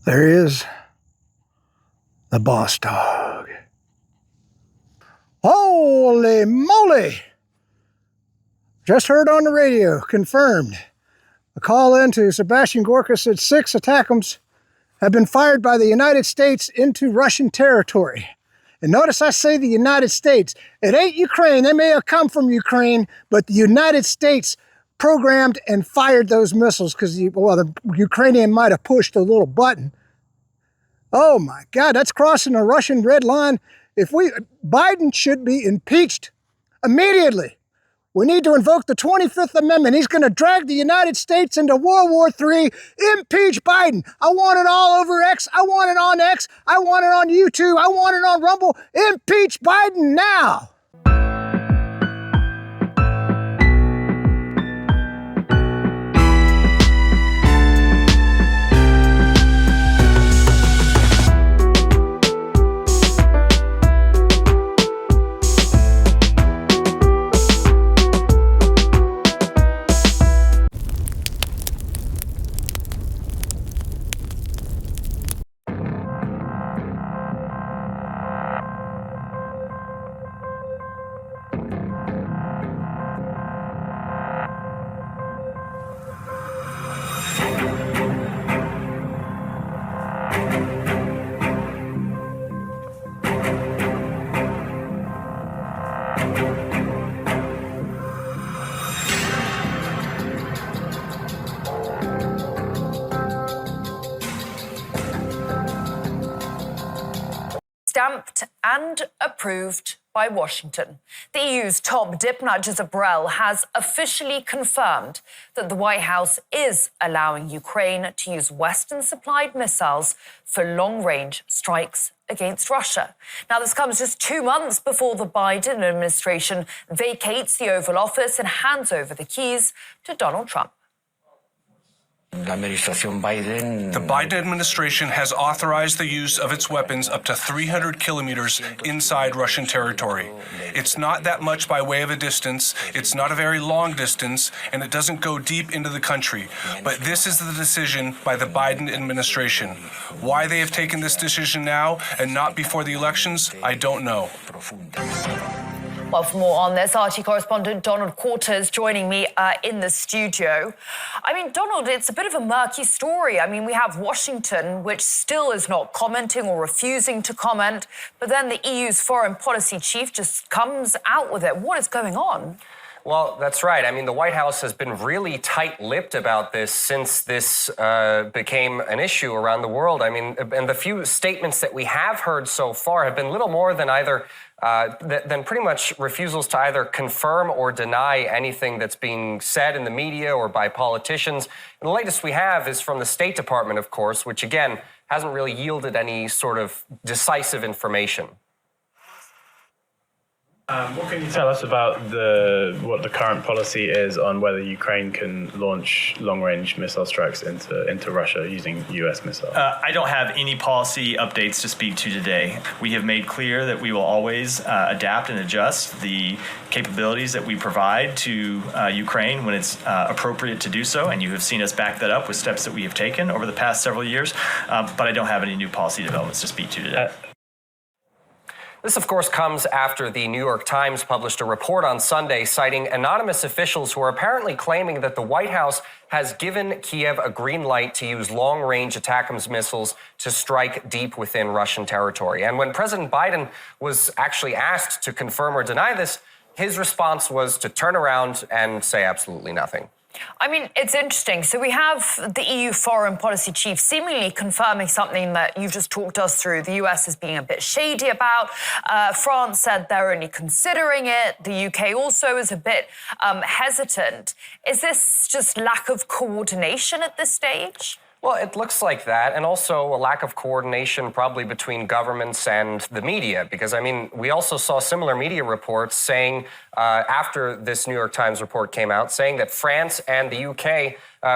There he is, the boss dog. Holy moly! Just heard on the radio, confirmed. A call in to Sebastian Gorka said 6 ATACMS have been fired by the United States into Russian territory. And notice I say the United States. It ain't Ukraine. They may have come from Ukraine, but the United States programmed and fired those missiles because, well, the Ukrainian might have pushed a little button. Oh my God, that's crossing a Russian red line. Biden should be impeached immediately. We need to invoke the 25th Amendment. He's going to drag the United States into World War III. Impeach Biden. I want it all over X. I want it on X. I want it on YouTube. I want it on Rumble. Impeach Biden now. Stamped and approved by Washington. The EU's top diplomat, Josep Borrell, has officially confirmed that the White House is allowing Ukraine to use Western-supplied missiles for long-range strikes against Russia. Now, this comes just 2 months before the Biden administration vacates the Oval Office and hands over the keys to Donald Trump. The Biden administration has authorized the use of its weapons up to 300 kilometers inside Russian territory. It's not that much by way of a distance, it's not a very long distance, and it doesn't go deep into the country. But this is the decision by the Biden administration. Why they have taken this decision now and not before the elections, I don't know. Well, for more on this, RT correspondent Donald Quarters joining me in the studio. I mean, Donald, it's a bit of a murky story. I mean, we have Washington, which still is not commenting or refusing to comment, but then the EU's foreign policy chief just comes out with it. What is going on? Well, that's right. I mean, the White House has been really tight-lipped about this since this became an issue around the world. I mean, and the few statements that we have heard so far have been little more than than pretty much refusals to either confirm or deny anything that's being said in the media or by politicians. And the latest we have is from the State Department, of course, which, again, hasn't really yielded any sort of decisive information. What can you tell us about what the current policy is on whether Ukraine can launch long-range missile strikes into Russia using U.S. missiles? I don't have any policy updates to speak to today. We have made clear that we will always adapt and adjust the capabilities that we provide to Ukraine when it's appropriate to do so, and you have seen us back that up with steps that we have taken over the past several years, but I don't have any new policy developments to speak to today. This, of course, comes after the New York Times published a report on Sunday citing anonymous officials who are apparently claiming that the White House has given Kiev a green light to use long-range ATACMS missiles to strike deep within Russian territory. And when President Biden was actually asked to confirm or deny this, his response was to turn around and say absolutely nothing. I mean, it's interesting. So we have the EU foreign policy chief seemingly confirming something that you've just talked us through. The US is being a bit shady about. France said they're only considering it. The UK also is a bit hesitant. Is this just lack of coordination at this stage? Well, it looks like that, and also a lack of coordination probably between governments and the media, because, I mean, we also saw similar media reports saying, after this New York Times report came out, saying that France and the UK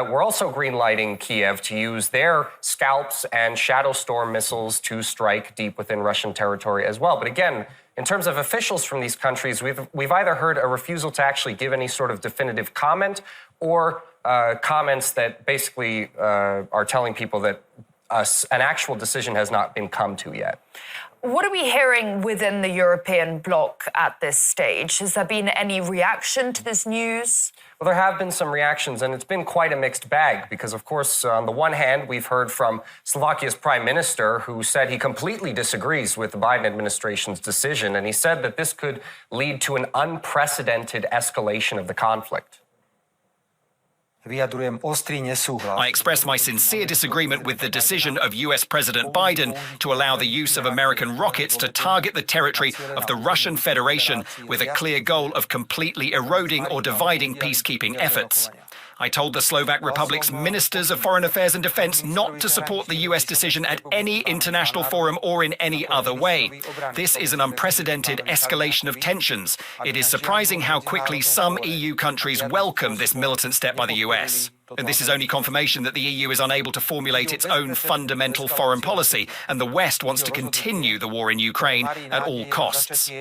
were also greenlighting Kiev to use their Scalps and Shadow Storm missiles to strike deep within Russian territory as well. But again, in terms of officials from these countries, we've either heard a refusal to actually give any sort of definitive comment or comments that basically are telling people that an actual decision has not been come to yet. What are we hearing within the European bloc at this stage? Has there been any reaction to this news? Well, there have been some reactions, and it's been quite a mixed bag because, of course, on the one hand, we've heard from Slovakia's prime minister who said he completely disagrees with the Biden administration's decision, and he said that this could lead to an unprecedented escalation of the conflict. I express my sincere disagreement with the decision of US President Biden to allow the use of American rockets to target the territory of the Russian Federation with a clear goal of completely eroding or dividing peacekeeping efforts. I told the Slovak Republic's ministers of foreign affairs and defense not to support the US decision at any international forum or in any other way. This is an unprecedented escalation of tensions. It is surprising how quickly some EU countries welcome this militant step by the US. And this is only confirmation that the EU is unable to formulate its own fundamental foreign policy, and the West wants to continue the war in Ukraine at all costs.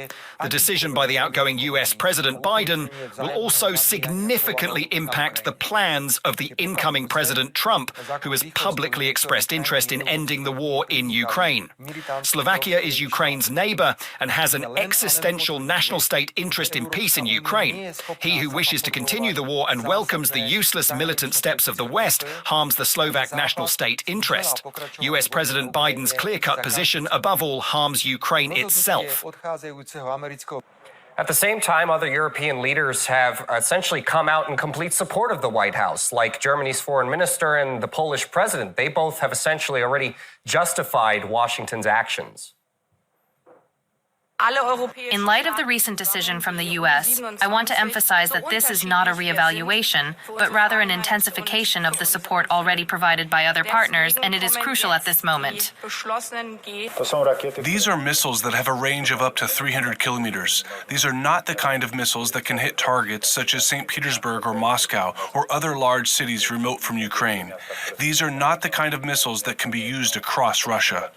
The decision by the outgoing US President Biden will also significantly impact the plans of the incoming President Trump, who has publicly expressed interest in ending the war in Ukraine. Slovakia is Ukraine's neighbor and has an existential national state interest in peace in Ukraine. He who wishes to continue the war and welcomes the useless militant steps of the West harms the Slovak national state interest. US President Biden's clear-cut position, above all, harms Ukraine itself. At the same time, other European leaders have essentially come out in complete support of the White House, like Germany's foreign minister and the Polish president. They both have essentially already justified Washington's actions. In light of the recent decision from the U.S., I want to emphasize that this is not a reevaluation, but rather an intensification of the support already provided by other partners, and it is crucial at this moment. These are missiles that have a range of up to 300 kilometers. These are not the kind of missiles that can hit targets such as St. Petersburg or Moscow or other large cities remote from Ukraine. These are not the kind of missiles that can be used across Russia.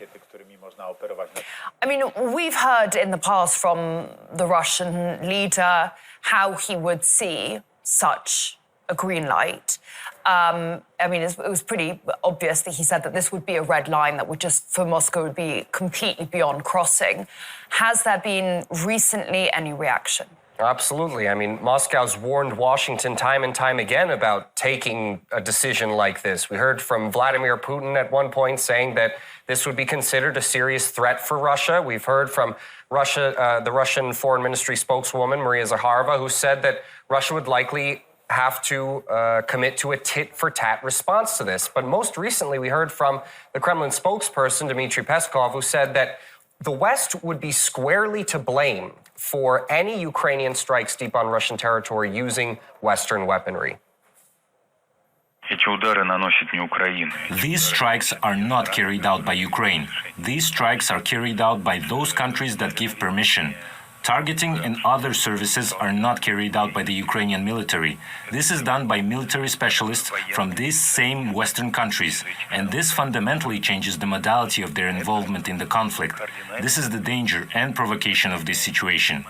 I mean, we've heard in the past from the Russian leader how he would see such a green light. I mean, it was pretty obvious that he said that this would be a red line that would just, for Moscow, would be completely beyond crossing. Has there been recently any reaction? Absolutely. I mean, Moscow's warned Washington time and time again about taking a decision like this. We heard from Vladimir Putin at one point saying that this would be considered a serious threat for Russia. We've heard from the Russian Foreign Ministry spokeswoman, Maria Zakharova, who said that Russia would likely have to commit to a tit-for-tat response to this. But most recently, we heard from the Kremlin spokesperson, Dmitry Peskov, who said that the West would be squarely to blame for any Ukrainian strikes deep on Russian territory using Western weaponry. These strikes are not carried out by Ukraine. These strikes are carried out by those countries that give permission. Targeting and other services are not carried out by the Ukrainian military. This is done by military specialists from these same Western countries, and this fundamentally changes the modality of their involvement in the conflict. This is the danger and provocation of this situation.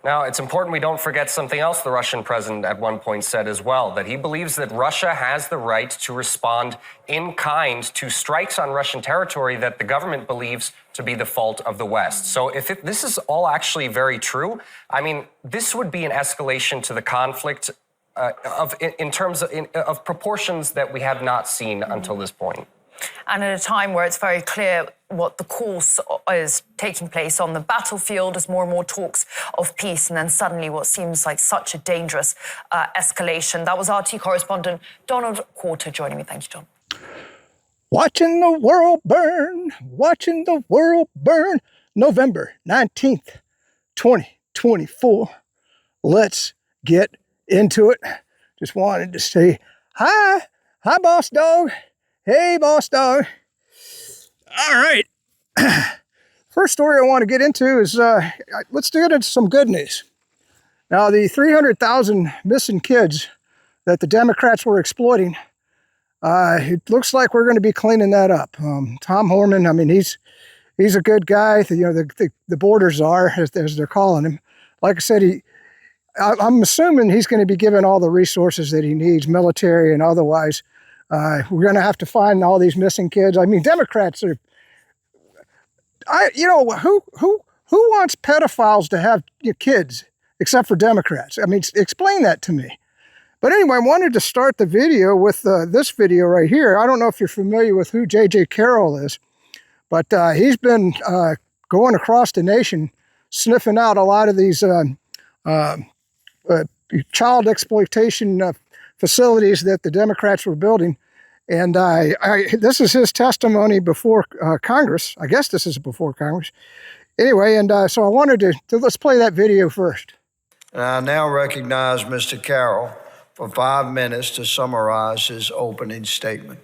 Now, it's important we don't forget something else the Russian president at one point said as well, that he believes that Russia has the right to respond in kind to strikes on Russian territory that the government believes to be the fault of the West. So if this is all actually very true, I mean, this would be an escalation to the conflict in terms of proportions that we have not seen until this point. And at a time where it's very clear what the course is taking place on the battlefield as more and more talks of peace, and then suddenly what seems like such a dangerous escalation. That was RT correspondent Donald Quarter joining me. Thank you, John. Watching the world burn, watching the world burn. November 19th, 2024. Let's get into it. Just wanted to say hi. Hi, boss dog. Hey, boss dog. All right. First story I want to get into is, let's get into some good news. Now, the 300,000 missing kids that the Democrats were exploiting, it looks like we're going to be cleaning that up. Tom Horman, I mean, he's a good guy. The border czar, as they're calling him. Like I said, I'm assuming he's going to be given all the resources that he needs, military and otherwise, We're going to have to find all these missing kids. I mean, Democrats are, who wants pedophiles to have kids except for Democrats? I mean, explain that to me. But anyway, I wanted to start the video with this video right here. I don't know if you're familiar with who J.J. Carroll is, but he's been going across the nation sniffing out a lot of these child exploitation facilities that the Democrats were building. And this is his testimony before Congress. I guess this is before Congress. Anyway, and so I wanted to let's play that video first. And I now recognize Mr. Carroll for 5 minutes to summarize his opening statement.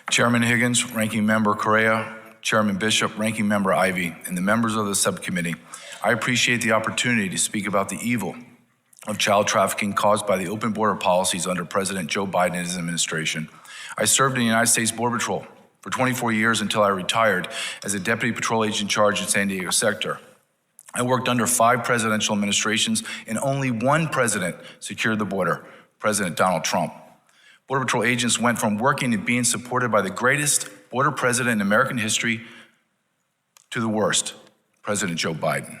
Chairman Higgins, Ranking Member Correa, Chairman Bishop, Ranking Member Ivey, and the members of the subcommittee, I appreciate the opportunity to speak about the evil of child trafficking caused by the open border policies under President Joe Biden and his administration. I served in the United States Border Patrol for 24 years until I retired as a Deputy Patrol Agent in charge in San Diego sector. I worked under 5 presidential administrations, and only one president secured the border, President Donald Trump. Border Patrol agents went from working and being supported by the greatest border president in American history to the worst, President Joe Biden.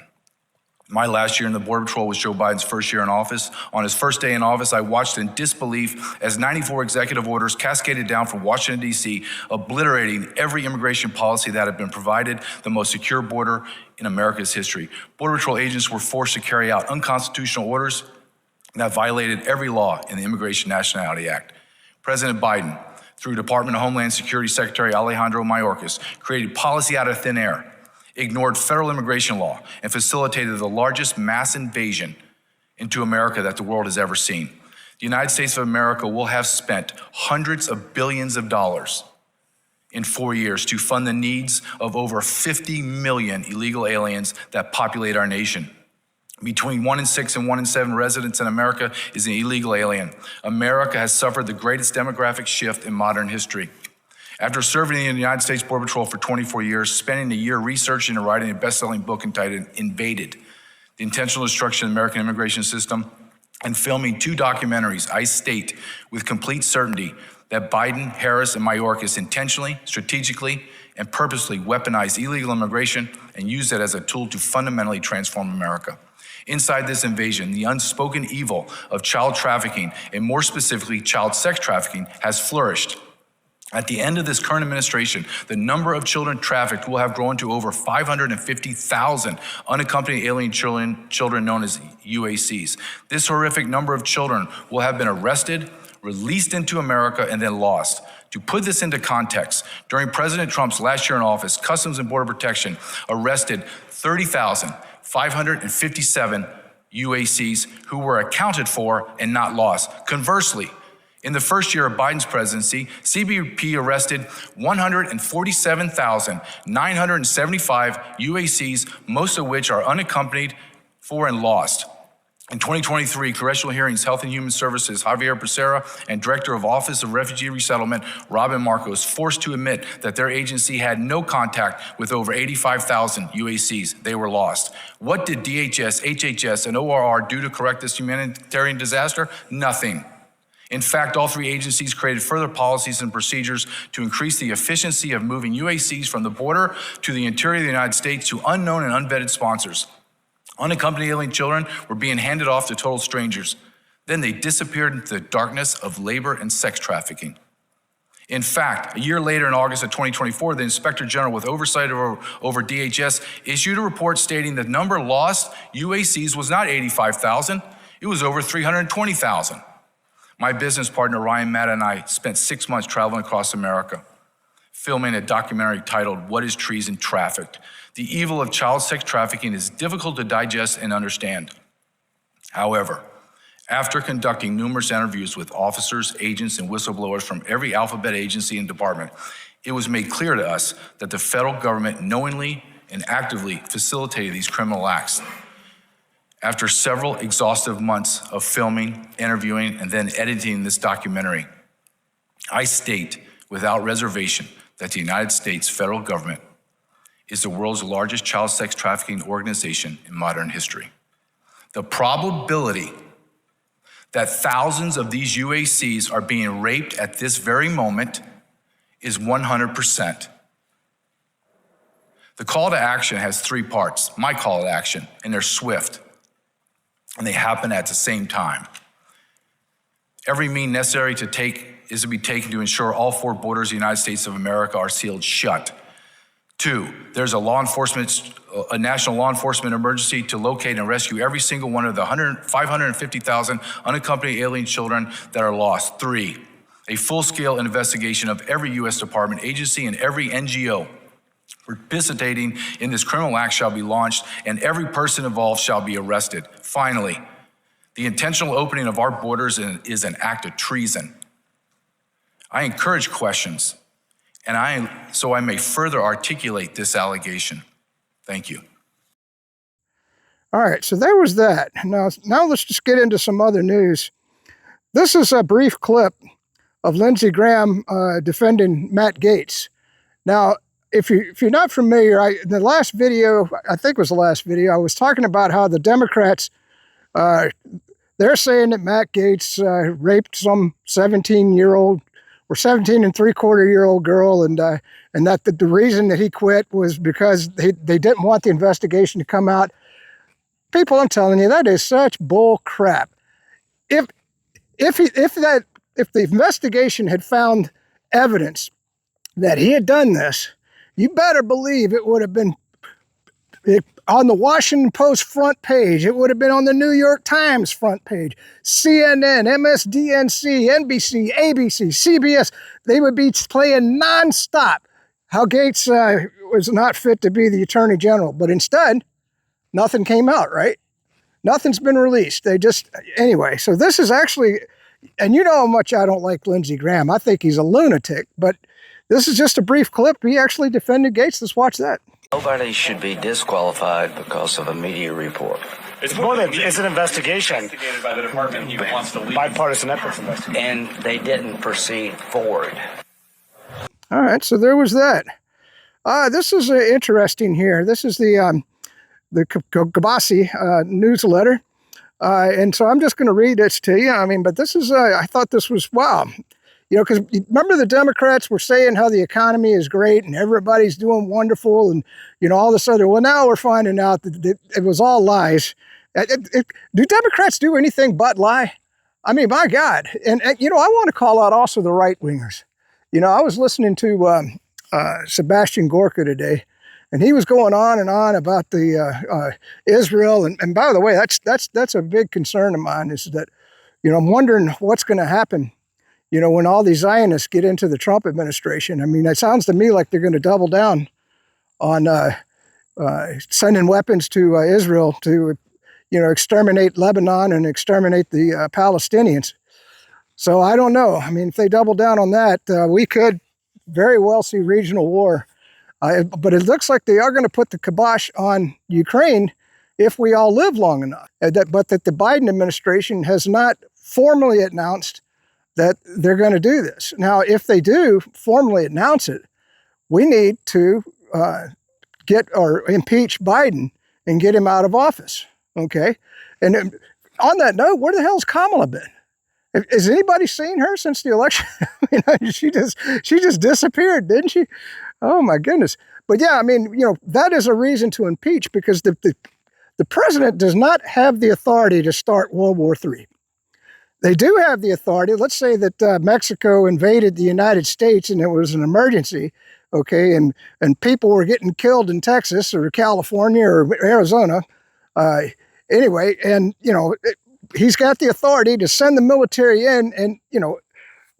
My last year in the Border Patrol was Joe Biden's first year in office. On his first day in office, I watched in disbelief as 94 executive orders cascaded down from Washington, D.C., obliterating every immigration policy that had been provided the most secure border in America's history. Border Patrol agents were forced to carry out unconstitutional orders that violated every law in the Immigration Nationality Act. President Biden, through Department of Homeland Security Secretary Alejandro Mayorkas, created policy out of thin air, ignored federal immigration law, and facilitated the largest mass invasion into America that the world has ever seen. The United States of America will have spent hundreds of billions of dollars in 4 years to fund the needs of over 50 million illegal aliens that populate our nation. Between 1 in 6 and 1 in 7 residents in America is an illegal alien. America has suffered the greatest demographic shift in modern history. After serving in the United States Border Patrol for 24 years, spending a year researching and writing a best-selling book entitled Invaded, The Intentional Destruction of the American Immigration System, and filming 2 documentaries, I state with complete certainty that Biden, Harris, and Mayorkas intentionally, strategically, and purposely weaponized illegal immigration and used it as a tool to fundamentally transform America. Inside this invasion, the unspoken evil of child trafficking, and more specifically, child sex trafficking, has flourished. At the end of this current administration, the number of children trafficked will have grown to over 550,000 unaccompanied alien children known as UACs. This horrific number of children will have been arrested, released into America, and then lost. To put this into context, during President Trump's last year in office, Customs and Border Protection arrested 30,557 UACs who were accounted for and not lost. Conversely, in the first year of Biden's presidency, CBP arrested 147,975 UACs, most of which are unaccompanied for and lost. In 2023, Congressional Hearings, Health and Human Services, Javier Becerra, and Director of Office of Refugee Resettlement, Robin Marcos, forced to admit that their agency had no contact with over 85,000 UACs. They were lost. What did DHS, HHS, and ORR do to correct this humanitarian disaster? Nothing. In fact, all 3 agencies created further policies and procedures to increase the efficiency of moving UACs from the border to the interior of the United States to unknown and unvetted sponsors. Unaccompanied alien children were being handed off to total strangers. Then they disappeared into the darkness of labor and sex trafficking. In fact, a year later in August of 2024, the Inspector General with oversight over DHS issued a report stating the number lost UACs was not 85,000, it was over 320,000. My business partner, Ryan, Matt, and I spent 6 months traveling across America, filming a documentary titled, What is Treason Trafficked? The evil of child sex trafficking is difficult to digest and understand. However, after conducting numerous interviews with officers, agents, and whistleblowers from every alphabet agency and department, it was made clear to us that the federal government knowingly and actively facilitated these criminal acts. After several exhaustive months of filming, interviewing, and then editing this documentary, I state without reservation that the United States federal government is the world's largest child sex trafficking organization in modern history. The probability that thousands of these UACs are being raped at this very moment is 100%. The call to action has three parts, my call to action, and they're swift, and they happen at the same time. Every means necessary is to be taken to ensure all four borders of the United States of America are sealed shut. 2, there's a national law enforcement emergency to locate and rescue every single one of the 550,000 unaccompanied alien children that are lost. 3, a full-scale investigation of every U.S. department, agency, and every NGO participating in this criminal act shall be launched, and every person involved shall be arrested. Finally, the intentional opening of our borders is an act of treason. I encourage questions, and so I may further articulate this allegation. Thank you. All right, so there was that. Now let's just get into some other news. This is a brief clip of Lindsey Graham defending Matt Gatez. Now, if you're not familiar, in the last video, I think it was the last video, I was talking about how the Democrats, they're saying that Matt Gatez raped some 17-year-old or 17 and 3/4-year-old girl, and that the reason that he quit was because they didn't want the investigation to come out. People, I'm telling you, that is such bull crap. If the investigation had found evidence that he had done this, you better believe it would have been on the Washington Post front page. It would have been on the New York Times front page, CNN, MSDNC, NBC, ABC, CBS. They would be playing nonstop how Gates was not fit to be the Attorney General. But instead, nothing came out, right? Nothing's been released. Anyway, so this is actually, and you know how much I don't like Lindsey Graham. I think he's a lunatic, but this is just a brief clip. He actually defended Gates. Let's watch that. Nobody should be disqualified because of a media report. It's an investigation. Investigated by the department. He wants to leave. Bipartisan ethics investigation. And they didn't proceed forward. All right, so there was that. This is interesting here. This is the Kabasi newsletter. And so I'm just going to read this to you. But this is, I thought this was, wow. Because remember the Democrats were saying how the economy is great and everybody's doing wonderful and, all this other. Well, now we're finding out that it was all lies. Do Democrats do anything but lie? My God. And I want to call out also the right-wingers. I was listening to Sebastian Gorka today, and he was going on and on about the Israel. And by the way, that's a big concern of mine is that, I'm wondering what's going to happen when all these Zionists get into the Trump administration. It sounds to me like they're going to double down on sending weapons to Israel to, exterminate Lebanon and exterminate the Palestinians. So I don't know. If they double down on that, we could very well see regional war. But it looks like they are going to put the kibosh on Ukraine if we all live long enough. But that the Biden administration has not formally announced that they're going to do this. Now, if they do formally announce it, we need to impeach Biden and get him out of office, okay? And on that note, where the hell's Kamala been? Has anybody seen her since the election? She just disappeared, didn't she? Oh, my goodness. But yeah, that is a reason to impeach because the president does not have the authority to start World War III. They do have the authority. Let's say that Mexico invaded the United States and it was an emergency, okay, and people were getting killed in Texas or California or Arizona. Anyway, and, he's got the authority to send the military in and,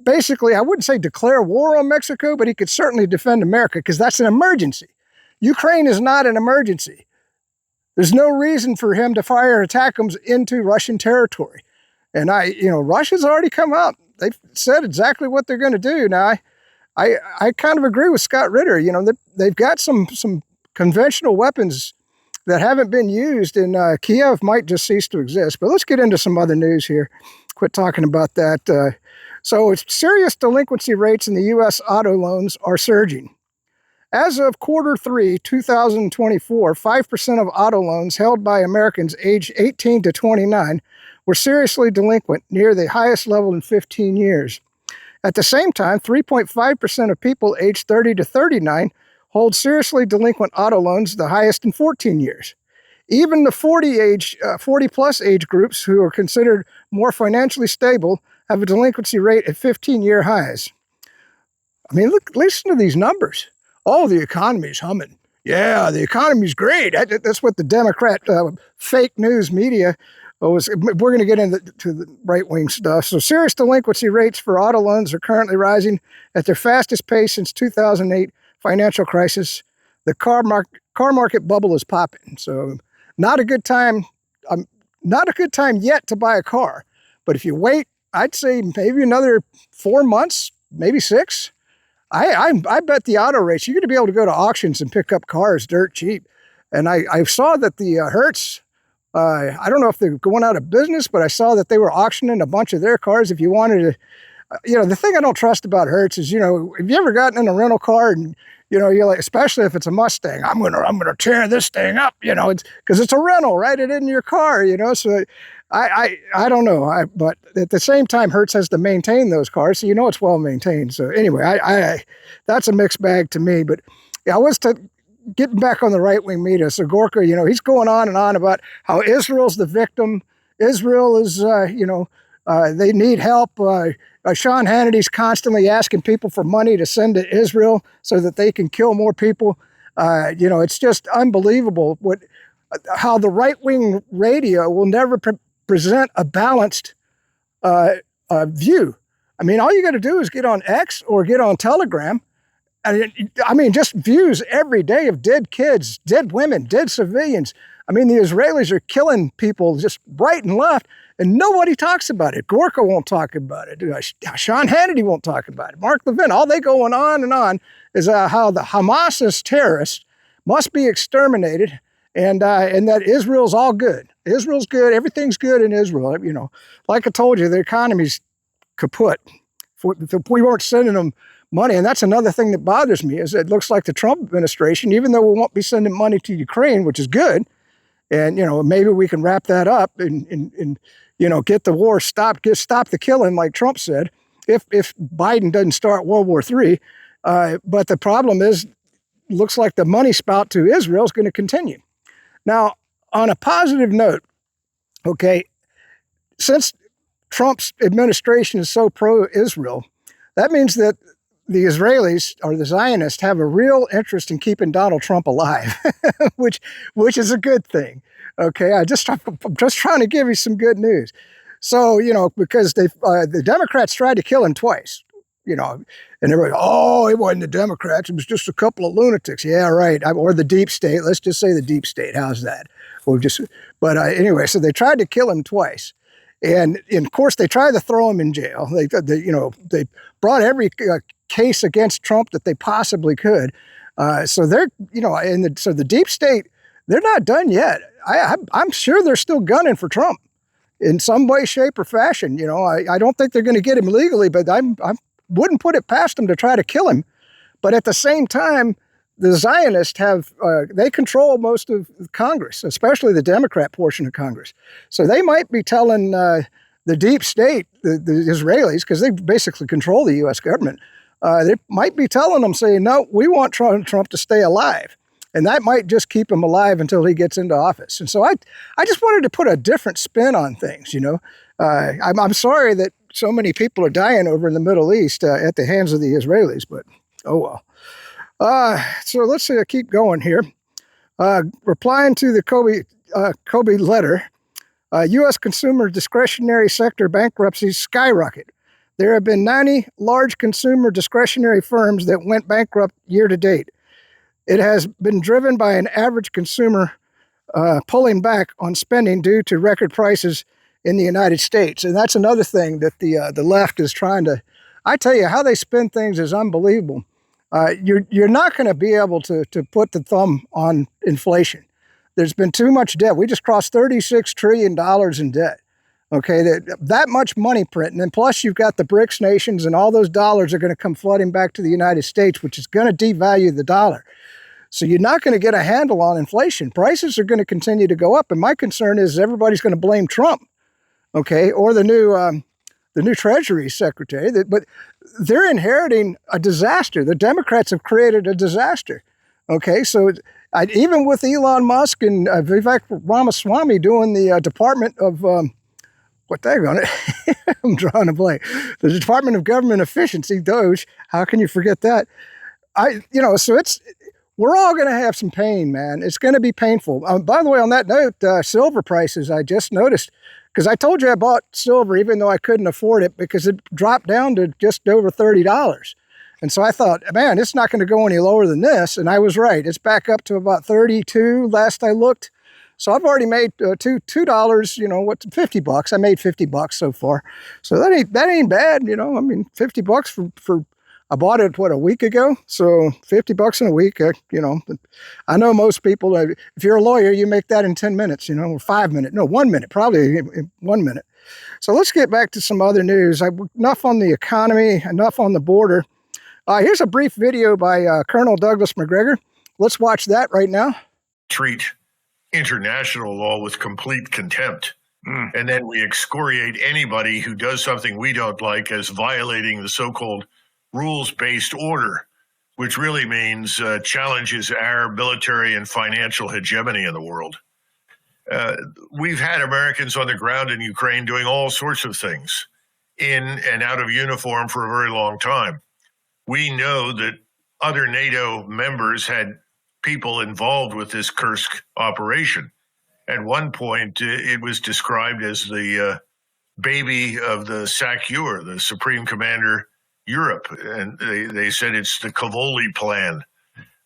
basically, I wouldn't say declare war on Mexico, but he could certainly defend America because that's an emergency. Ukraine is not an emergency. There's no reason for him to fire ATACMS into Russian territory. And Russia's already come out. They've said exactly what they're going to do. Now, I kind of agree with Scott Ritter. They've got some conventional weapons that haven't been used, and Kiev might just cease to exist. But let's get into some other news here. Quit talking about that. So serious delinquency rates in the U.S. auto loans are surging. As of Q3 2024, 5% of auto loans held by Americans aged 18 to 29 were seriously delinquent, near the highest level in 15 years. At the same time, 3.5% of people aged 30 to 39 hold seriously delinquent auto loans, the highest in 14 years. Even the 40-plus age groups who are considered more financially stable have a delinquency rate at 15-year highs. I mean, look, listen to these numbers. Oh, the economy's humming. Yeah, the economy's great. That's what the Democrat fake news media was. We're going to get into the right-wing stuff. So serious delinquency rates for auto loans are currently rising at their fastest pace since 2008 financial crisis. The car market bubble is popping. So not a good time. Not a good time yet to buy a car. But if you wait, I'd say maybe another 4 months, maybe 6. I bet the auto rates, you're going to be able to go to auctions and pick up cars dirt cheap. And I saw that the Hertz, I don't know if they're going out of business, but I saw that they were auctioning a bunch of their cars. If you wanted to, the thing I don't trust about Hertz is, have you ever gotten in a rental car and, you're like, especially if it's a Mustang, I'm gonna tear this thing up, it's because it's a rental, right? It isn't your car, So I don't know, but at the same time, Hertz has to maintain those cars, so it's well maintained. So anyway, I that's a mixed bag to me. But I was getting back on the right wing media. So Gorka, he's going on and on about how Israel's the victim. Israel is, they need help. Sean Hannity's constantly asking people for money to send to Israel so that they can kill more people. It's just unbelievable how the right-wing radio will never present a balanced view. I mean, all you got to do is get on X or get on Telegram. And just views every day of dead kids, dead women, dead civilians. I mean, the Israelis are killing people just right and left, and nobody talks about it. Gorka won't talk about it. Sean Hannity won't talk about it. Mark Levin, all they going on and on is how the Hamas terrorists must be exterminated, and that Israel's all good. Israel's good. Everything's good in Israel. Like I told you, the economy's kaput. We weren't sending them money, and that's another thing that bothers me, is it looks like the Trump administration, even though we won't be sending money to Ukraine, which is good, and maybe we can wrap that up and get the war stopped, stop the killing, like Trump said, if Biden doesn't start World War III. But the problem is, looks like the money spout to Israel is going to continue. Now, on a positive note, okay, since Trump's administration is so pro-Israel, that means that the Israelis or the Zionists have a real interest in keeping Donald Trump alive, which is a good thing. Okay, I'm just trying to give you some good news. So, because the Democrats tried to kill him twice, and everybody, it wasn't the Democrats, it was just a couple of lunatics. Yeah, right. Or the deep state. Let's just say the deep state. How's that? Anyway, so they tried to kill him twice. And of course, they tried to throw him in jail. They brought every case against Trump that they possibly could. So they're, so the deep state, they're not done yet. I'm sure they're still gunning for Trump in some way, shape, or fashion. I don't think they're going to get him legally, but I wouldn't put it past them to try to kill him. But at the same time, the Zionists they control most of Congress, especially the Democrat portion of Congress. So they might be telling the deep state, the Israelis, because they basically control the U.S. government, they might be telling them, saying, no, we want Trump to stay alive. And that might just keep him alive until he gets into office. And so I just wanted to put a different spin on things, I'm sorry that so many people are dying over in the Middle East at the hands of the Israelis, but oh well. So let's keep going here. Replying to the Kobe letter, U.S. consumer discretionary sector bankruptcies skyrocket. There have been 90 large consumer discretionary firms that went bankrupt year to date. It has been driven by an average consumer pulling back on spending due to record prices in the United States. And that's another thing that the left is trying to, I tell you, how they spin things is unbelievable. You're not going to be able to put the thumb on inflation. There's been too much debt. We just crossed $36 trillion in debt. Okay, that much money printing, and plus you've got the BRICS nations, and all those dollars are going to come flooding back to the United States, which is going to devalue the dollar. So you're not going to get a handle on inflation. Prices are going to continue to go up, and my concern is everybody's going to blame Trump. okay, or the new Treasury Secretary. But they're inheriting a disaster. The Democrats have created a disaster. Okay, so even with Elon Musk and Vivek Ramaswamy doing the Department of what they're going to, I'm drawing a blank. The Department of Government Efficiency, DOGE. How can you forget that? So we're all going to have some pain, man. It's going to be painful. By the way, on that note, silver prices, I just noticed, because I told you I bought silver even though I couldn't afford it because it dropped down to just over $30. And so I thought, man, it's not going to go any lower than this. And I was right. It's back up to about 32 last I looked. So I've already made $2, $50. I made $50 so far. So that ain't bad, I mean, $50 for I bought it, a week ago? So $50 in a week, I know most people, if you're a lawyer, you make that in 10 minutes, or 5 minutes. No, 1 minute, probably 1 minute. So let's get back to some other news. Enough on the economy, enough on the border. Here's a brief video by Colonel Douglas McGregor. Let's watch that right now. Treat international law with complete contempt. And then we excoriate anybody who does something we don't like as violating the so-called rules-based order, which really means challenges our military and financial hegemony in the world. We've had Americans on the ground in Ukraine doing all sorts of things in and out of uniform for a very long time. We know that other NATO members had people involved with this Kursk operation. At one point, it was described as the baby of the SACEUR, the Supreme Commander Europe, and they said it's the Cavoli plan.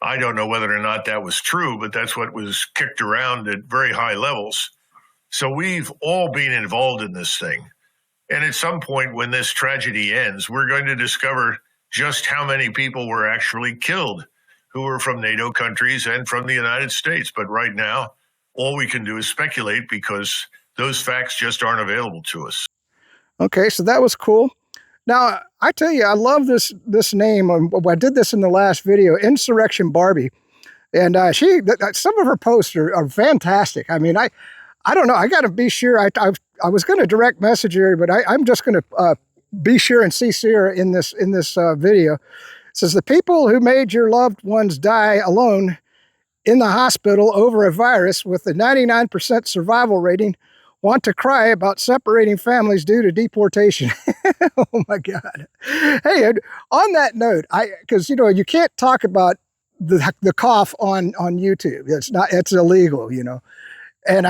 I don't know whether or not that was true, but that's what was kicked around at very high levels. So we've all been involved in this thing. And at some point when this tragedy ends, we're going to discover just how many people were actually killed who were from NATO countries and from the United States. But right now, all we can do is speculate because those facts just aren't available to us. Okay, so that was cool. Now, I tell you, I love this name. I did this in the last video, Insurrection Barbie. And some of her posts are fantastic. I mean, I don't know. I got to be sure. I was going to direct message her, but I'm just going to be sure and CC her in this video. It says, the people who made your loved ones die alone in the hospital over a virus with a 99% survival rating want to cry about separating families due to deportation. Oh my God. Hey, on that note, because you can't talk about the cough on YouTube. It's illegal, And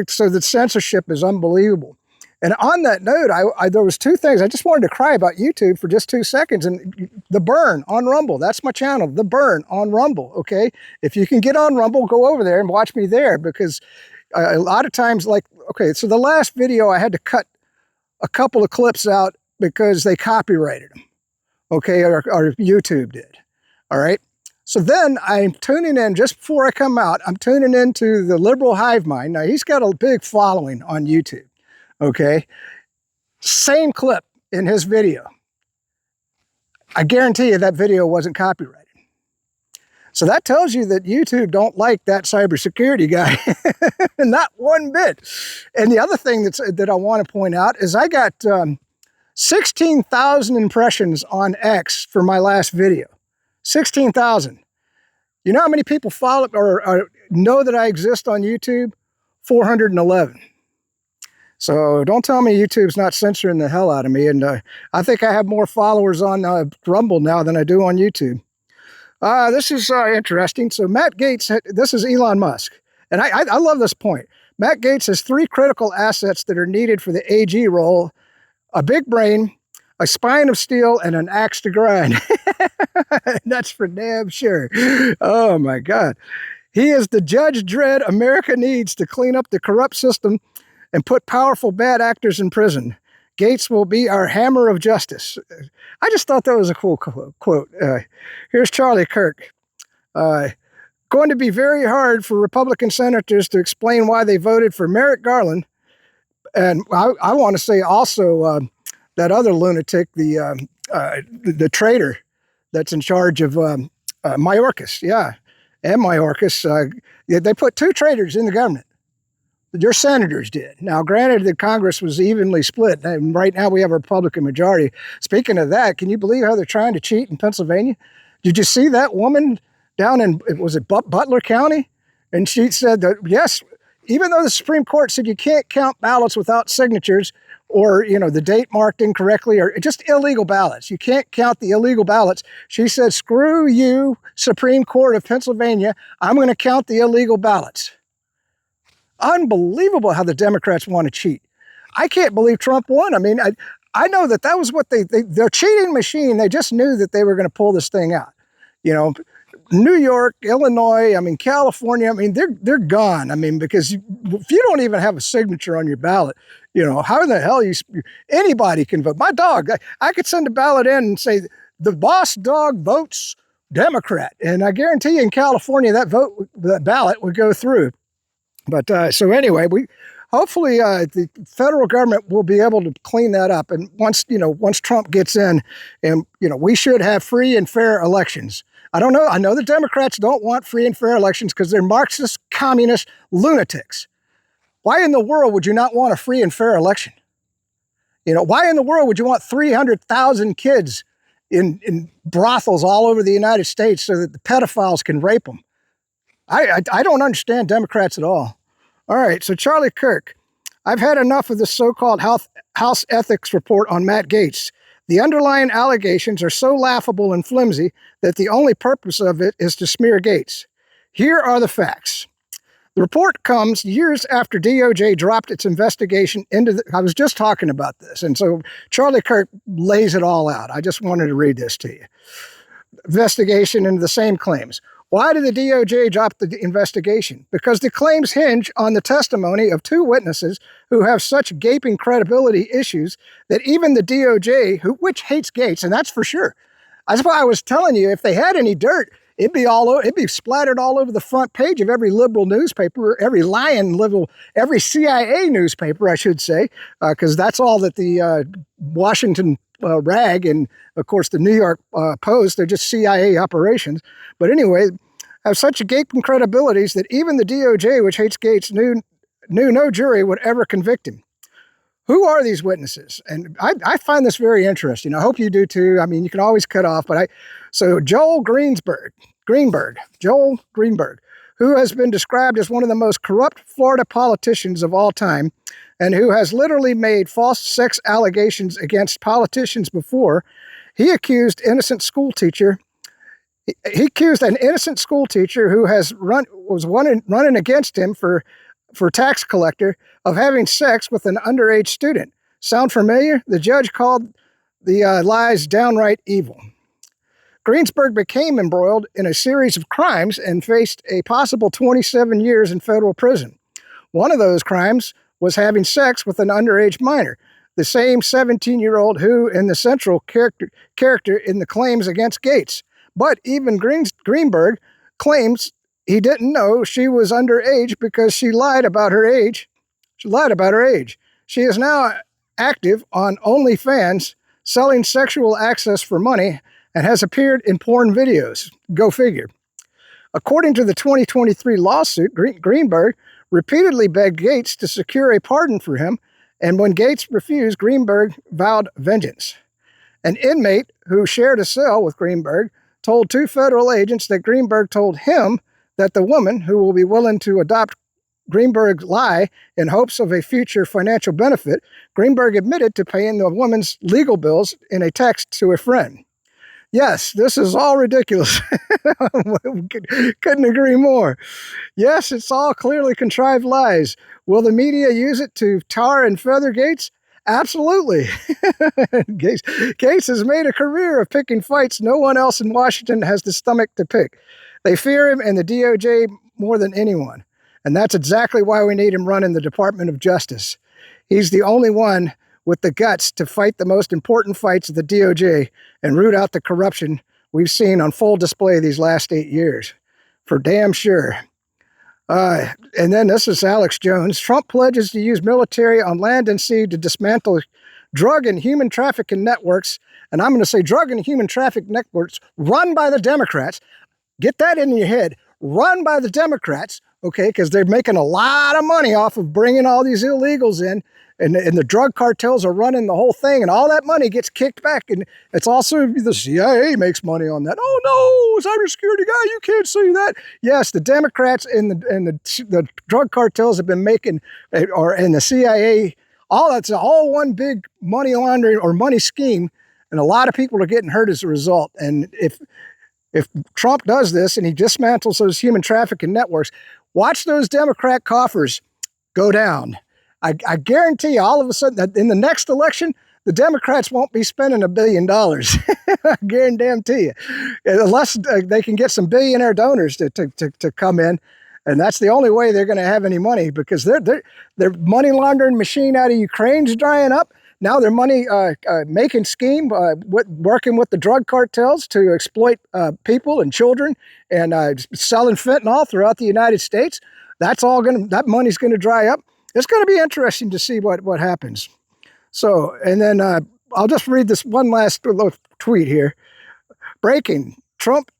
so the censorship is unbelievable. And on that note, there was two things. I just wanted to cry about YouTube for just 2 seconds. And The Burn on Rumble, that's my channel, The Burn on Rumble, okay? If you can get on Rumble, go over there and watch me there, because a lot of times, so the last video, I had to cut a couple of clips out because they copyrighted them, okay, or YouTube did, all right? So then I'm tuning in, just before I come out, I'm tuning into the liberal hive mind. Now, he's got a big following on YouTube, okay? Same clip in his video. I guarantee you that video wasn't copyrighted. So that tells you that YouTube don't like that cybersecurity guy, not one bit. And the other thing that I want to point out is I got 16,000 impressions on X for my last video. 16,000. You know how many people follow or know that I exist on YouTube? 411. So don't tell me YouTube's not censoring the hell out of me. And I think I have more followers on Rumble now than I do on YouTube. This is interesting. So Matt Gatez, this is Elon Musk. And I love this point. Matt Gatez has 3 critical assets that are needed for the AG role: a big brain, a spine of steel, and an axe to grind. That's for damn sure. Oh my God. He is the Judge Dredd America needs to clean up the corrupt system and put powerful bad actors in prison. Gates will be our hammer of justice. I just thought that was a cool quote. Here's Charlie Kirk. Going to be very hard for Republican senators to explain why they voted for Merrick Garland. And I want to say also that other lunatic, the traitor that's in charge of Mayorkas. Yeah, and Mayorkas. They put 2 traitors in the government. Your senators did. Now, granted, the Congress was evenly split, and right now we have a Republican majority. Speaking of that, can you believe how they're trying to cheat in Pennsylvania? Did you see that woman down in, was it Butler County? And she said that, yes, even though the Supreme Court said you can't count ballots without signatures or, the date marked incorrectly or just illegal ballots. You can't count the illegal ballots. She said, screw you, Supreme Court of Pennsylvania. I'm going to count the illegal ballots. Unbelievable how the Democrats want to cheat. I can't believe Trump won. I mean, I know that was what their cheating machine. They just knew that they were going to pull this thing out. New York, Illinois, California, they're gone. Because if you don't even have a signature on your ballot, how in the hell anybody can vote? My dog, I could send a ballot in and say, the boss dog votes Democrat. And I guarantee you in California, that ballot would go through. But so anyway, hopefully the federal government will be able to clean that up. And once Trump gets in, and we should have free and fair elections. I don't know. I know the Democrats don't want free and fair elections because they're Marxist, communist lunatics. Why in the world would you not want a free and fair election? Why in the world would you want 300,000 kids in brothels all over the United States so that the pedophiles can rape them? I don't understand Democrats at all. All right, so Charlie Kirk, I've had enough of this so-called House ethics report on Matt Gatez. The underlying allegations are so laughable and flimsy that the only purpose of it is to smear Gatez. Here are the facts. The report comes years after DOJ dropped its investigation I was just talking about this, and so Charlie Kirk lays it all out. I just wanted to read this to you. Investigation into the same claims. Why did the DOJ drop the investigation? Because the claims hinge on the testimony of two witnesses who have such gaping credibility issues that even the DOJ, which hates Gatez, and that's for sure. That's why I was telling you, if they had any dirt, it'd be splattered all over the front page of every liberal newspaper, every CIA newspaper, I should say, because that's all that the Washington Rag and, of course, the New York Post, they're just CIA operations. But anyway, have such gaping credibilities that even the DOJ, which hates Gatez, knew no jury would ever convict him. Who are these witnesses? And I find this very interesting. I hope you do too. You can always cut off, so Joel Greenberg, who has been described as one of the most corrupt Florida politicians of all time, and who has literally made false sex allegations against politicians before, he accused an innocent school teacher who was running against him for tax collector of having sex with an underage student. Sound familiar? The judge called the lies downright evil. Greensburg became embroiled in a series of crimes and faced a possible 27 years in federal prison. One of those crimes was having sex with an underage minor, the same 17-year-old who in the central character in the claims against Gatez. But even Greenberg claims he didn't know she was underage because she lied about her age. She is now active on OnlyFans, selling sexual access for money, and has appeared in porn videos. Go figure. According to the 2023 lawsuit, Greenberg repeatedly begged Gatez to secure a pardon for him, and when Gatez refused, Greenberg vowed vengeance. An inmate who shared a cell with Greenberg told two federal agents that Greenberg told him that the woman who will be willing to adopt Greenberg's lie in hopes of a future financial benefit, Greenberg admitted to paying the woman's legal bills in a text to a friend. Yes, this is all ridiculous. Couldn't agree more. Yes, it's all clearly contrived lies. Will the media use it to tar and feather Gatez? Absolutely. Gatez has made a career of picking fights no one else in Washington has the stomach to pick. They fear him and the DOJ more than anyone. And that's exactly why we need him running the Department of Justice. He's the only one with the guts to fight the most important fights of the DOJ and root out the corruption we've seen on full display these last 8 years. For damn sure. And then this is Alex Jones. Trump pledges to use military on land and sea to dismantle drug and human trafficking networks. And I'm going to say drug and human trafficking networks run by the Democrats. Get that in your head. Run by the Democrats okay, because they're making a lot of money off of bringing all these illegals in, and the drug cartels are running the whole thing, and all that money gets kicked back, and it's also the CIA makes money on that. Oh no, cybersecurity guy, you can't say that. Yes, the Democrats and the drug cartels have been making, and the CIA, that's all one big money laundering or money scheme, and a lot of people are getting hurt as a result. And if Trump does this and he dismantles those human trafficking networks, watch those Democrat coffers go down. I guarantee you, all of a sudden, that in the next election, the Democrats won't be spending $1 billion. I guarantee you, unless they can get some billionaire donors to come in, and that's the only way they're going to have any money, because their money laundering machine out of Ukraine's drying up. Now their money making scheme, working with the drug cartels to exploit people and children, and selling fentanyl throughout the United States. That money's going to dry up. It's going to be interesting to see what happens. So, and then I'll just read this one last little tweet here. Breaking: Trump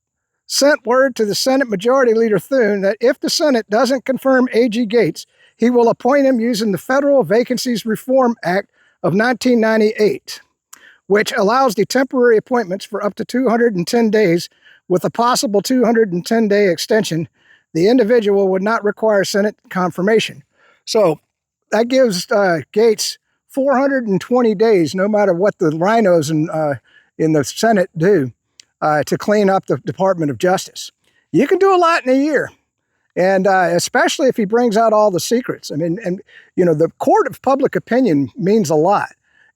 sent word to the Senate Majority Leader Thune that if the Senate doesn't confirm A.G. Gates, he will appoint him using the Federal Vacancies Reform Act of 1998, which allows the temporary appointments for up to 210 days with a possible 210-day extension. The individual would not require Senate confirmation. So that gives Gates 420 days, no matter what the rhinos in the Senate do, to clean up the Department of Justice. You can do a lot in a year, and especially if he brings out all the secrets. I mean, and the court of public opinion means a lot.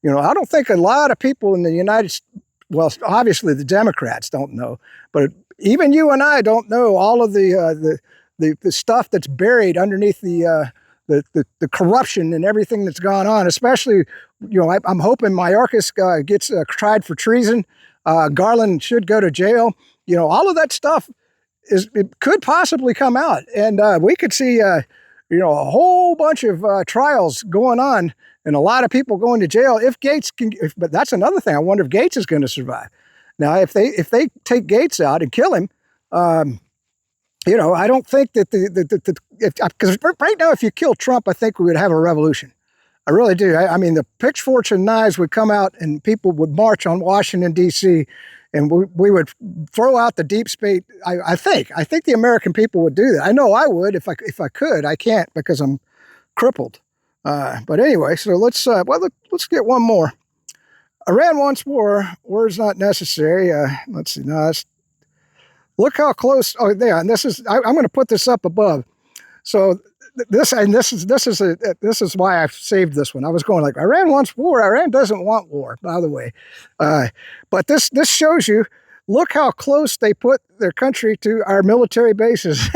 I don't think a lot of people in the United States, well, obviously the Democrats don't know, but even you and I don't know all of the stuff that's buried underneath the corruption and everything that's gone on. Especially, I'm hoping Mayorkas gets tried for treason. Garland should go to jail. All of that stuff it could possibly come out, and we could see a whole bunch of trials going on, and a lot of people going to jail if Gates can. But that's another thing. I wonder if Gates is going to survive. Now, if they take Gates out and kill him, I don't think that because right now, if you kill Trump, I think we would have a revolution. I really do. I mean, the pitchforks and knives would come out, and people would march on Washington, D.C., and we would throw out the deep state. I think the American people would do that. I know I would if I could. I can't because I'm crippled. But anyway, so let's get one more. Iran wants war. War is not necessary. Let's see. No, look how close. Oh, there. And this is. I'm going to put this up above. So this is why I saved this one. I was going like, Iran wants war. Iran doesn't want war, by the way. But this shows you. Look how close they put their country to our military bases.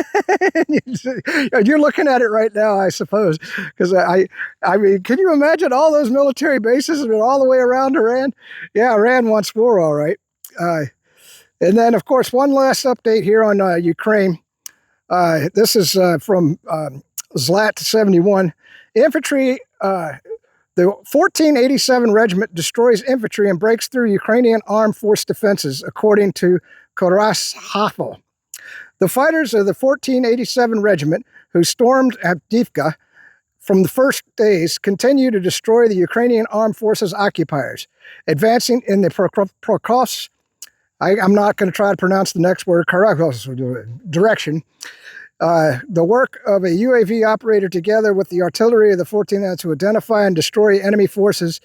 You're looking at it right now, I suppose, because I mean, can you imagine all those military bases all the way around Iran? Yeah, Iran wants war, all right. And then, of course, one last update here on Ukraine. This is from Zlat 71. Infantry, the 1487 Regiment destroys infantry and breaks through Ukrainian armed force defenses, according to Korashafo. The fighters of the 1487 Regiment, who stormed Avdiivka from the first days, continue to destroy the Ukrainian armed forces occupiers, advancing in the Prokofsk, I'm not going to try to pronounce the next word, direction. The work of a UAV operator together with the artillery of the 14th to identify and destroy enemy forces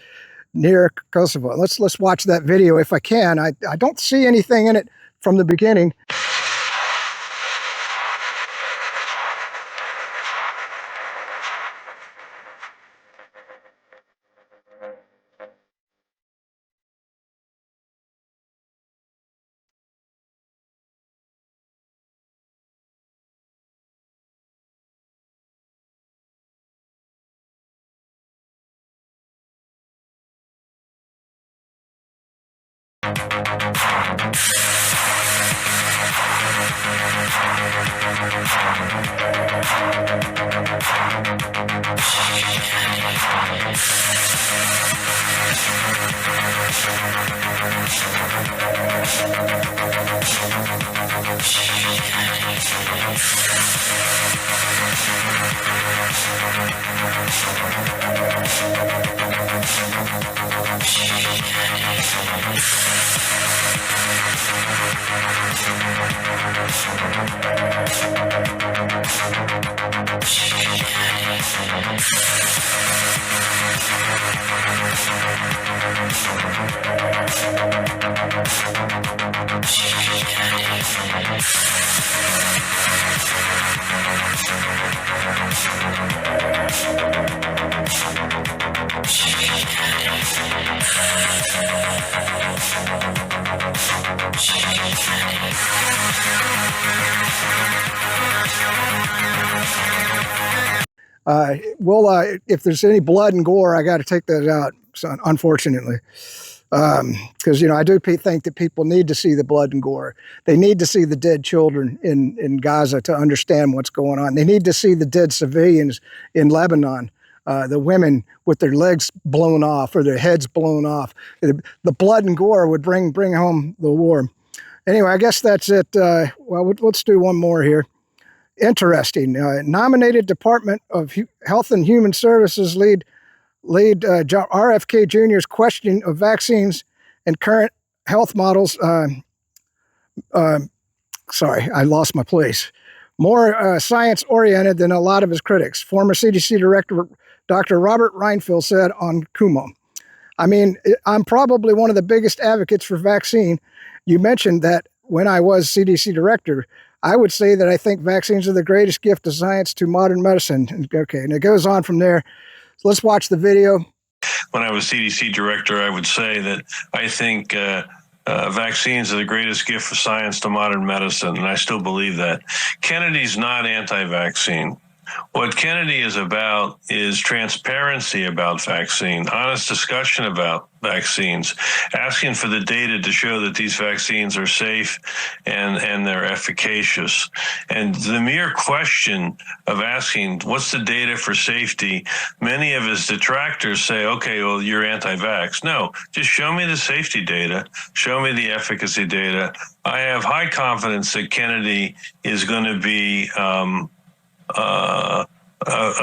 near Kosovo. Let's watch that video if I can. I don't see anything in it from the beginning. If there's any blood and gore, I got to take that out, so, unfortunately. Because, I do think that people need to see the blood and gore. They need to see the dead children in Gaza to understand what's going on. They need to see the dead civilians in Lebanon, the women with their legs blown off or their heads blown off. The blood and gore would bring home the war. Anyway, I guess that's it. Well, let's do one more here. Interesting. Nominated Department of Health and Human Services lead RFK Jr.'s questioning of vaccines and current health models. Sorry, I lost my place. More science-oriented than a lot of his critics. Former CDC Director Dr. Robert Reinfeld said on Kumo. I mean, I'm probably one of the biggest advocates for vaccine. You mentioned that when I was CDC Director, I would say that I think vaccines are the greatest gift of science to modern medicine. Okay, and it goes on from there. So let's watch the video. When I was CDC Director, I would say that I think vaccines are the greatest gift of science to modern medicine, and I still believe that. Kennedy's not anti-vaccine. What Kennedy is about is transparency about vaccine, honest discussion about vaccines, asking for the data to show that these vaccines are safe and they're efficacious. And the mere question of asking, what's the data for safety? Many of his detractors say, okay, well, you're anti-vax. No, just show me the safety data. Show me the efficacy data. I have high confidence that Kennedy is going to be a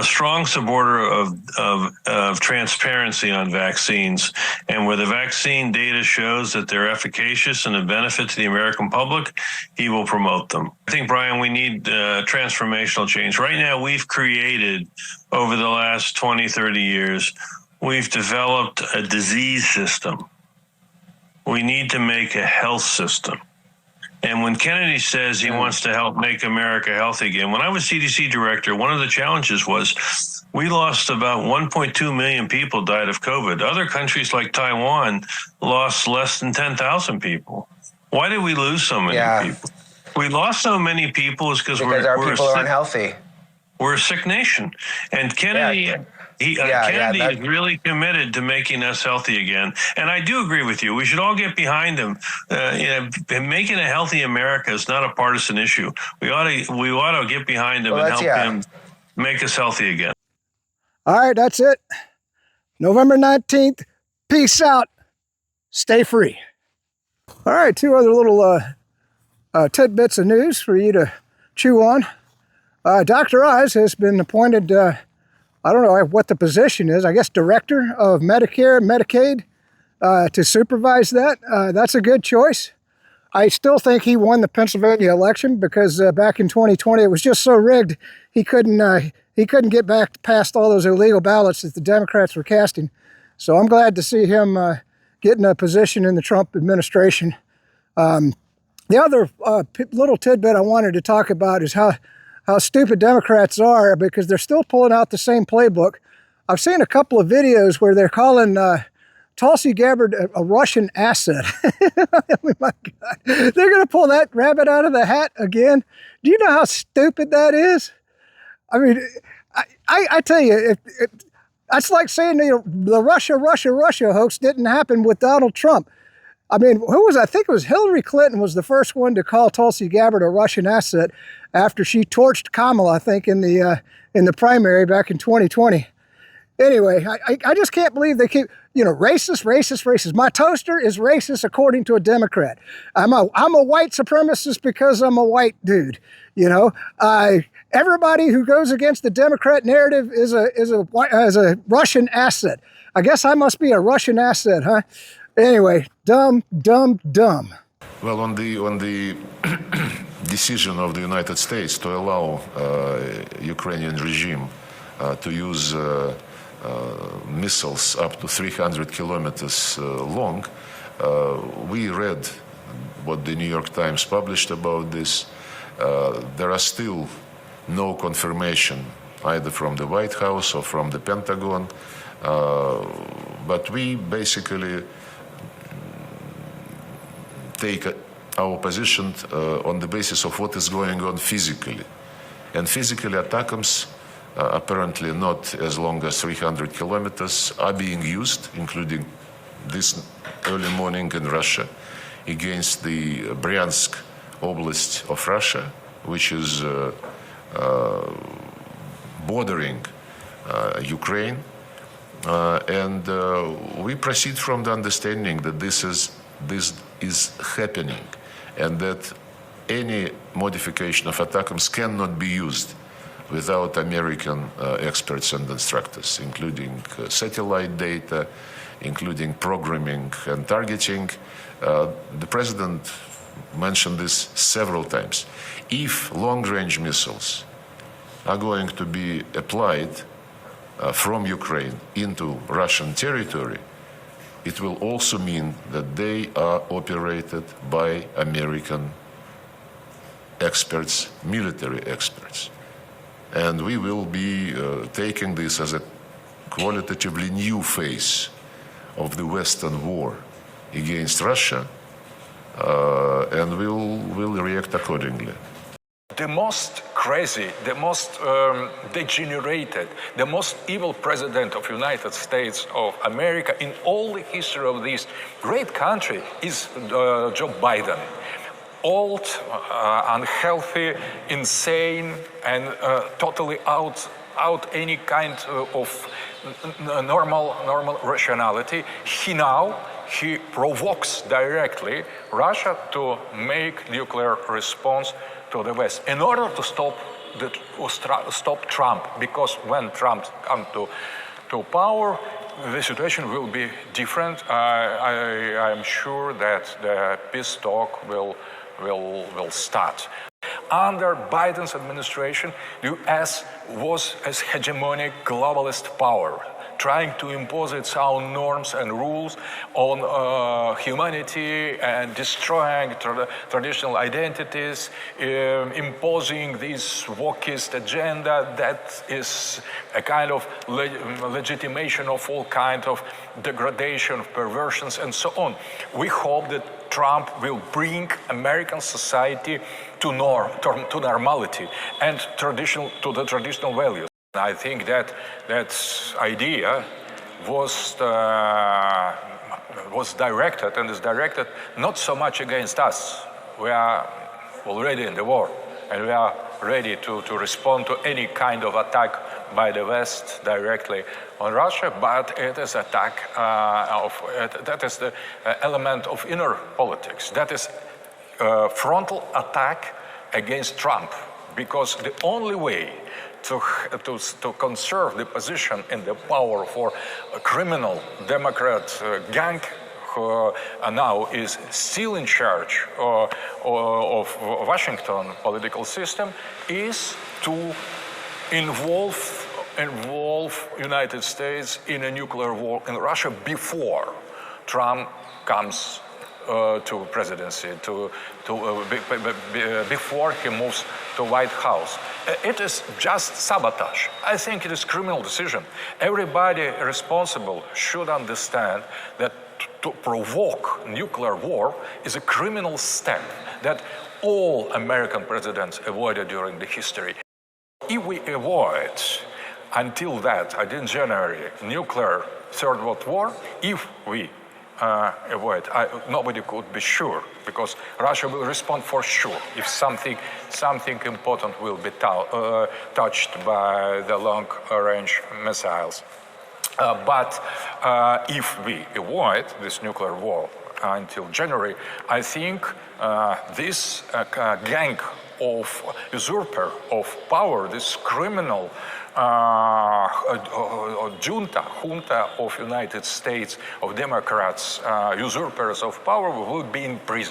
strong supporter of transparency on vaccines, and where the vaccine data shows that they're efficacious and a benefit to the American public, he will promote them. I think, Brian, we need transformational change. Right now, we've created, over the last 20, 30 years, we've developed a disease system. We need to make a health system. And when Kennedy says he wants to help make America healthy again, when I was CDC Director, one of the challenges was we lost about 1.2 million people died of COVID. Other countries like Taiwan lost less than 10,000 people. Why did we lose so many people? We lost so many people because our people are unhealthy. We're a sick nation. And Kennedy... Kennedy is really committed to making us healthy again. And I do agree with you. We should all get behind him. Making a healthy America is not a partisan issue. We ought to get behind him and help him make us healthy again. All right, that's it. November 19th. Peace out. Stay free. All right, two other little tidbits of news for you to chew on. Dr. Oz has been appointed... I don't know what the position is. I guess Director of Medicare and Medicaid to supervise that. That's a good choice. I still think he won the Pennsylvania election because back in 2020 it was just so rigged he couldn't get back past all those illegal ballots that the Democrats were casting. So I'm glad to see him getting a position in the Trump administration. The other little tidbit I wanted to talk about is how stupid Democrats are, because they're still pulling out the same playbook. I've seen a couple of videos where they're calling Tulsi Gabbard a Russian asset. I mean, my God, they're going to pull that rabbit out of the hat again. Do you know how stupid that is? I mean, I tell you, that's like saying the Russia hoax didn't happen with Donald Trump. I mean, I think it was Hillary Clinton was the first one to call Tulsi Gabbard a Russian asset after she torched Kamala, I think, in the primary back in 2020. Anyway, I just can't believe they keep, racist. My toaster is racist according to a Democrat. I'm a white supremacist because I'm a white dude. Everybody who goes against the Democrat narrative is a Russian asset. I guess I must be a Russian asset, huh? Anyway, dumb, dumb, dumb. Well, on the decision of the United States to allow Ukrainian regime to use missiles up to 300 kilometers long, we read what the New York Times published about this. There are still no confirmation either from the White House or from the Pentagon, but we basically take our position on the basis of what is going on physically. And physically, ATACMS, apparently not as long as 300 kilometers, are being used, including this early morning in Russia, against the Bryansk Oblast of Russia, which is bordering Ukraine. And we proceed from the understanding that this is happening, and that any modification of ATACMS cannot be used without American experts and instructors, including satellite data, including programming and targeting. The president mentioned this several times. If long-range missiles are going to be applied from Ukraine into Russian territory, it will also mean that they are operated by American experts, military experts. And we will be taking this as a qualitatively new phase of the Western war against Russia, and we'll react accordingly. The most crazy, the most degenerated, the most evil president of United States of America in all the history of this great country is Joe Biden. Old, unhealthy, insane, and totally out any kind of normal rationality. He provokes directly Russia to make nuclear response to the West in order to stop Trump, because when Trump comes to power, the situation will be different. I am sure that the peace talk will start. Under Biden's administration, the U.S. was a hegemonic globalist power, trying to impose its own norms and rules on humanity and destroying traditional identities, imposing this wokist agenda that is a kind of legitimation of all kinds of degradation, perversions, and so on. We hope that Trump will bring American society to normality and to the traditional values. I think that idea was directed and is directed not so much against us. We are already in the war, and we are ready to respond to any kind of attack by the West directly on Russia, but it is attack that is the element of inner politics. That is frontal attack against Trump, because the only way to conserve the position and the power for a criminal Democrat gang who now is still in charge of Washington political system is to involve United States in a nuclear war in Russia before Trump comes to presidency, before he moves to White House. It is just sabotage. I think it is a criminal decision. Everybody responsible should understand that to provoke nuclear war is a criminal step that all American presidents avoided during the history. If we avoid until January, nuclear third world war, if we avoid, nobody could be sure, because Russia will respond for sure if something important will be touched by the long-range missiles. But if we avoid this nuclear war until January, I think this gang of usurper of power, this criminal junta of United States, of Democrats, usurpers of power, would be in prison.